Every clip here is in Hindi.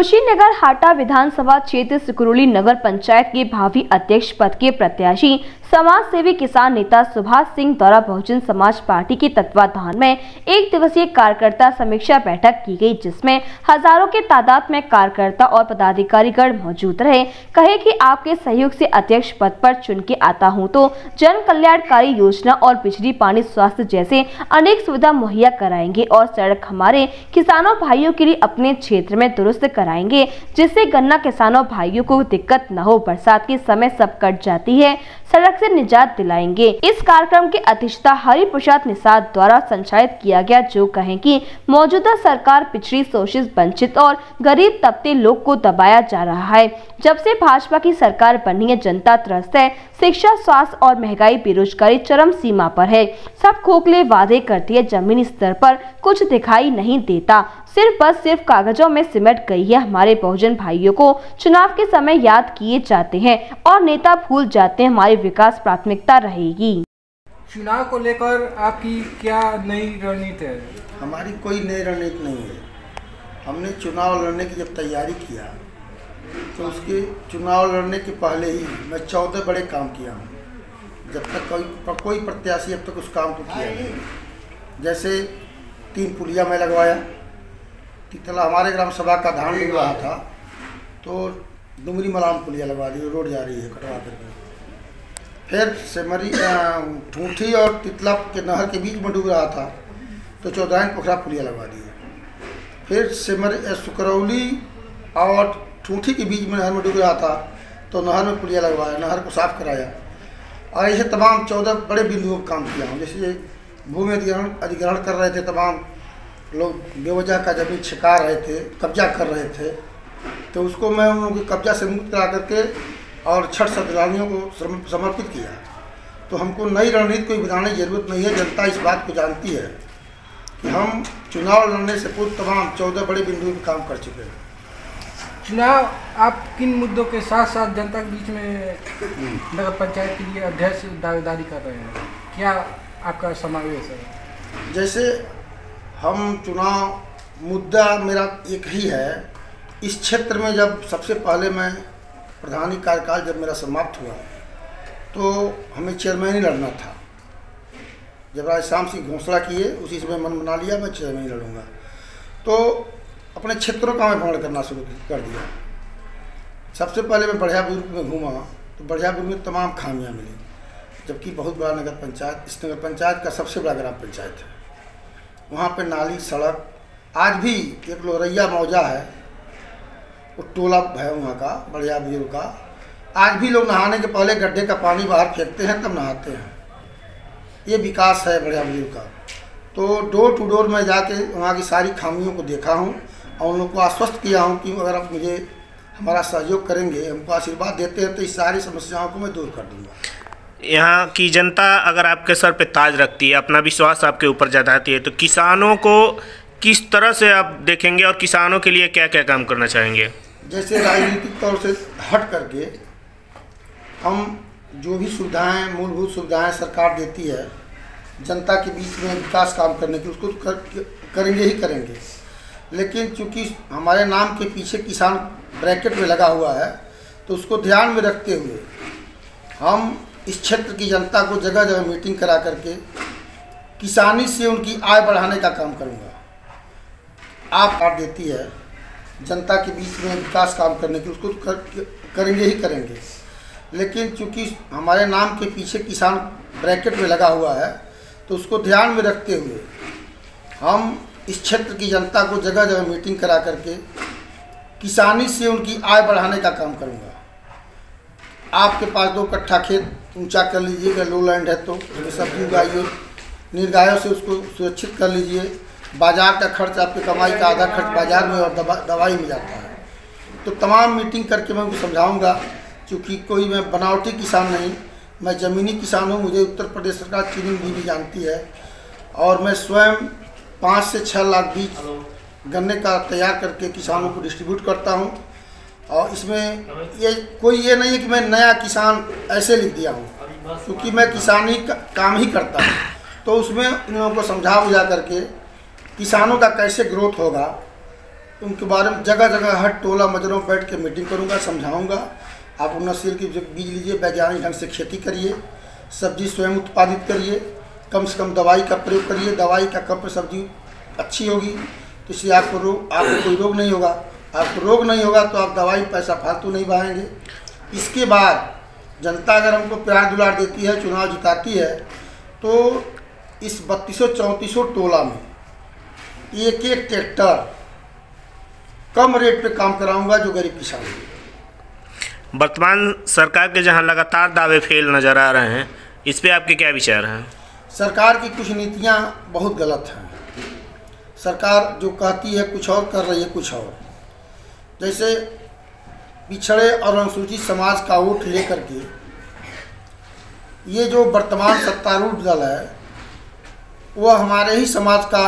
कुशीनगर हाटा विधानसभा क्षेत्र सिकुरुली नगर पंचायत के भावी अध्यक्ष पद के प्रत्याशी समाज सेवी किसान नेता सुभाष सिंह द्वारा बहुजन समाज पार्टी के तत्वाधान में एक दिवसीय कार्यकर्ता समीक्षा बैठक की गई, जिसमें हजारों के तादाद में कार्यकर्ता और पदाधिकारीगण मौजूद रहे। कहे कि आपके सहयोग से अध्यक्ष पद पर चुन के आता हूं तो जन कल्याणकारी योजना और बिजली, पानी, स्वास्थ्य जैसे अनेक सुविधा मुहैया कराएंगे और सड़क हमारे किसानों भाइयों के लिए अपने क्षेत्र में दुरुस्त कराएंगे, जिससे गन्ना किसानों भाइयों को दिक्कत न हो। बरसात के समय सब कट जाती है, सड़क से निजात दिलाएंगे। इस कार्यक्रम की अध्यक्षता हरि प्रसाद निषाद द्वारा संचालित किया गया, जो कहें कि मौजूदा सरकार पिछड़ी, शोषित, वंचित और गरीब तबके लोग को दबाया जा रहा है। जब से भाजपा की सरकार बनी है, जनता त्रस्त है। शिक्षा, स्वास्थ्य और महंगाई, बेरोजगारी चरम सीमा पर है। सब खोखले वादे करती है, जमीनी स्तर पर कुछ दिखाई नहीं देता। सिर्फ कागजों में सिमट गई है। हमारे बहुजन भाइयों को चुनाव के समय याद किए जाते हैं और नेता भूल जाते हैं। हमारी विकास प्राथमिकता रहेगी। चुनाव को लेकर आपकी क्या नई रणनीति है? हमारी कोई नई रणनीति नहीं है। हमने चुनाव लड़ने की जब तैयारी किया तो उसके चुनाव लड़ने के पहले ही मैं 14 बड़े काम किया हूँ। जब तक कोई प्रत्याशी अब तक उस काम को किया नहीं। जैसे 3 पुलिया मैं लगवाया। तितला हमारे ग्राम सभा का धान निकल रहा था तो डुमरी मलाम पुलिया लगवा दी, रोड जा रही है कटवा करके। फिर सेमरी ठूठी और तितला के नहर के बीच में डूब रहा था तो चौधराइन पोखरा पुलिया लगवा दी। फिर सुकरौली और ठूठी के बीच में नहर में डूब रहा था तो नहर में पुलिया लगवाया, नहर को साफ कराया। और ऐसे तमाम 14 बड़े बिंदुओं का काम किया हूँ। जैसे भूमि अधिग्रहण कर रहे थे, तमाम लोग बेवजह का जमीन छिका रहे थे, कब्जा कर रहे थे, तो उसको मैं उन लोगों के कब्जा से मुक्त करा करके और 6 श्रद्धालुओं को समर्पित किया। तो हमको नई रणनीति कोई बनाने की जरूरत नहीं है। जनता इस बात को जानती है कि हम चुनाव लड़ने से पूर्व तमाम 14 बड़े बिंदुओं पर काम कर चुके हैं। चुनाव आप किन मुद्दों के साथ साथ जनता के बीच में नगर पंचायत के लिए अध्यक्ष दावेदारी कर रहे हैं, क्या आपका समावेश है? जैसे हम चुनाव मुद्दा मेरा एक ही है। इस क्षेत्र में जब सबसे पहले मैं प्रधानी कार्यकाल जब मेरा समाप्त हुआ तो हमें चेयरमैन ही लड़ना था। जब राजश्याम सिंह घोषणा किए उसी समय मन बना लिया मैं चेयरमैन ही लड़ूंगा। तो अपने क्षेत्रों का मैं भ्रमण करना शुरू कर दिया। सबसे पहले मैं बढ़िया बुजुर्ग में घूमा तो बढ़िया बुजुर्ग में तमाम खामियां मिली, जबकि बहुत बड़ा नगर पंचायत, इस नगर पंचायत का सबसे बड़ा ग्राम पंचायत है। वहाँ पे नाली, सड़क, आज भी एक लोरैया मौजा है, वो टोला है वहाँ का बढ़िया बुजुर्ग का। आज भी लोग नहाने के पहले गड्ढे का पानी बाहर फेंकते हैं तब नहाते हैं। ये विकास है बढ़िया बुजुर्ग का। तो डोर टू डोर में जाके वहाँ की सारी खामियों को देखा हूँ और उन लोगों को आश्वस्त किया हूँ कि अगर आप मुझे हमारा सहयोग करेंगे, हमको आशीर्वाद देते हैं तो इस सारी समस्याओं को मैं दूर कर दूँगा। यहाँ की जनता अगर आपके सर पे ताज रखती है, अपना विश्वास आपके ऊपर जताती है, तो किसानों को किस तरह से आप देखेंगे और किसानों के लिए क्या क्या काम करना चाहेंगे? जैसे राजनीतिक तौर से हट करके हम जो भी सुविधाएं, मूलभूत सुविधाएं सरकार देती है जनता के बीच में विकास काम करने की, उसको करेंगे ही करेंगे। लेकिन चूँकि हमारे नाम के पीछे किसान ब्रैकेट में लगा हुआ है तो उसको ध्यान में रखते हुए हम इस क्षेत्र की जनता को जगह जगह मीटिंग करा करके किसानी से उनकी आय बढ़ाने का काम करूंगा। आप कार्ड देती है जनता के बीच में विकास काम करने की, उसको करेंगे ही करेंगे। लेकिन चूंकि हमारे नाम के पीछे किसान ब्रैकेट में लगा हुआ है तो उसको ध्यान में रखते हुए हम इस क्षेत्र की जनता को जगह जगह मीटिंग करा करके किसानी से उनकी आय बढ़ाने का काम करूंगा। आपके पास 2 कट्ठा खेत ऊंचा कर लीजिएगा, लो लैंड है तो सब्जी उगाइए, निर्गायों से उसको सुरक्षित कर लीजिए। बाजार का खर्च, आपके कमाई का आधा खर्च बाजार में और दवाई में जाता है। तो तमाम मीटिंग करके मैं उनको समझाऊंगा, क्योंकि कोई मैं बनावटी किसान नहीं, मैं ज़मीनी किसान हूँ। मुझे उत्तर प्रदेश सरकार चीनी भी जानती है और मैं स्वयं 5 से 6 लाख बीज गन्ने का तैयार करके किसानों को डिस्ट्रीब्यूट करता हूँ। और इसमें ये नहीं है कि मैं नया किसान ऐसे लिख दिया हूँ, क्योंकि मैं किसानी काम ही करता हूँ। तो उसमें इन लोगों को समझा बुझा करके किसानों का कैसे ग्रोथ होगा उनके बारे में जगह जगह हर टोला मजरों में बैठ के मीटिंग करूंगा, समझाऊंगा। आप नस्ल की बीज लीजिए, वैज्ञानिक ढंग से खेती करिए, सब्जी स्वयं उत्पादित करिए, कम से कम दवाई का प्रयोग करिए। दवाई का कम पर सब्जी अच्छी होगी तो इसलिए आपको कोई रोग नहीं होगा। आपको रोग नहीं होगा तो आप दवाई पैसा फालतू नहीं बहाएंगे। इसके बाद जनता अगर हमको प्यार दुलार देती है, चुनाव जिताती है, तो इस 3234 टोला में एक एक ट्रैक्टर कम रेट पे काम कराऊंगा जो गरीब किसान है। वर्तमान सरकार के जहां लगातार दावे फेल नज़र आ रहे हैं, इस पे आपके क्या विचार हैं? सरकार की कुछ नीतियां बहुत गलत हैं। सरकार जो कहती है कुछ और, कर रही है कुछ और। जैसे पिछड़े और अनुसूचित समाज का वोट लेकर के ये जो वर्तमान सत्तारूढ़ दल है वह हमारे ही समाज का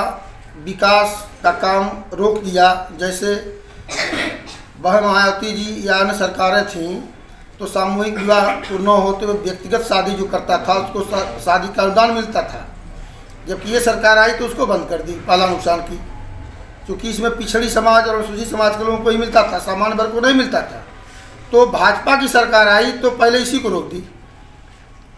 विकास का काम रोक दिया। जैसे वह मायावती जी या अन्य सरकारें थीं तो सामूहिक विवाह न होते हुए व्यक्तिगत शादी जो करता था उसको शादी का अनुदान मिलता था, जबकि ये सरकार आई तो उसको बंद कर दी। पहला नुकसान की, क्योंकि इसमें पिछड़ी समाज और अनुसूचित समाज के लोगों को ही मिलता था, सामान्य वर्ग को नहीं मिलता था। तो भाजपा की सरकार आई तो पहले इसी को रोक दी,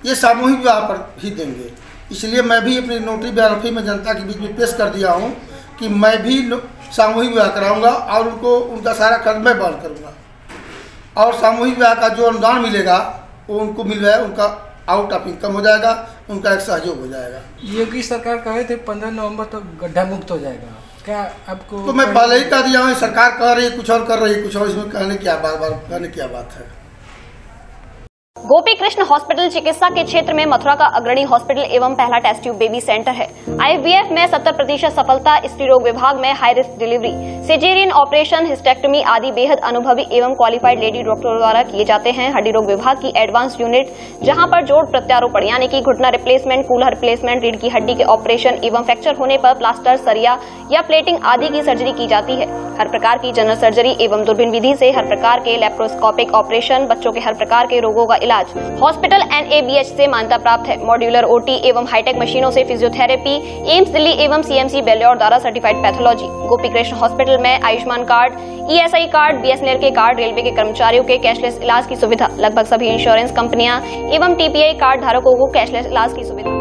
ये सामूहिक विवाह पर ही देंगे। इसलिए मैं भी अपनी नोटरी बियोग्राफी में जनता के बीच में पेश कर दिया हूँ कि मैं भी सामूहिक विवाह कराऊंगा और उनका सारा खर्च मैं बहन करूँगा, और सामूहिक विवाह का जो अनुदान मिलेगा वो उनको मिल रहा है, उनका आउट ऑफ इनकम हो जाएगा, उनका एक सहयोग हो जाएगा। योगी सरकार कहे थे 15 नवंबर तो गड्ढा मुक्त हो जाएगा, क्या आपको? तो मैं पहले ही कह दिया हूँ, सरकार कह रही है कुछ और, कर रही है कुछ और, इसमें कहने क्या बात है। गोपी कृष्ण हॉस्पिटल चिकित्सा के क्षेत्र में मथुरा का अग्रणी हॉस्पिटल एवं पहला टेस्ट ट्यूब बेबी सेंटर है। IVF में 70% सफलता, स्त्री रोग विभाग में high risk delivery, caesarean operation, hysterectomy आदि बेहद अनुभवी एवं क्वालिफाइड लेडी डॉक्टरों द्वारा किए जाते हैं। हड्डी रोग विभाग की एडवांस यूनिट, जहां पर जोड़ प्रत्यारोपण यानी कि घुटना रिप्लेसमेंट, कूल्हा रिप्लेसमेंट, रीढ़ की हड्डी के ऑपरेशन एवं फ्रैक्चर होने पर प्लास्टर, सरिया या प्लेटिंग आदि की सर्जरी की जाती है। हर प्रकार की जनरल सर्जरी एवं दूरबीन विधि से हर प्रकार के लेप्रोस्कोपिक ऑपरेशन, बच्चों के हर प्रकार के रोगों का इलाज हॉस्पिटल NABH से मान्यता प्राप्त है। मॉड्यूलर OT एवं हाईटेक मशीनों से फिजियोथेरेपी, एम्स दिल्ली एवं CMC बेल्योर द्वारा certified pathology. Gopi Krishna hospital में Ayushman card, ESI card, BSNL के कार्ड, रेलवे के कर्मचारियों के कैशलेस इलाज की सुविधा, लगभग सभी इंश्योरेंस कंपनियां एवं TPI कार्ड धारकों को कैशलेस इलाज की सुविधा।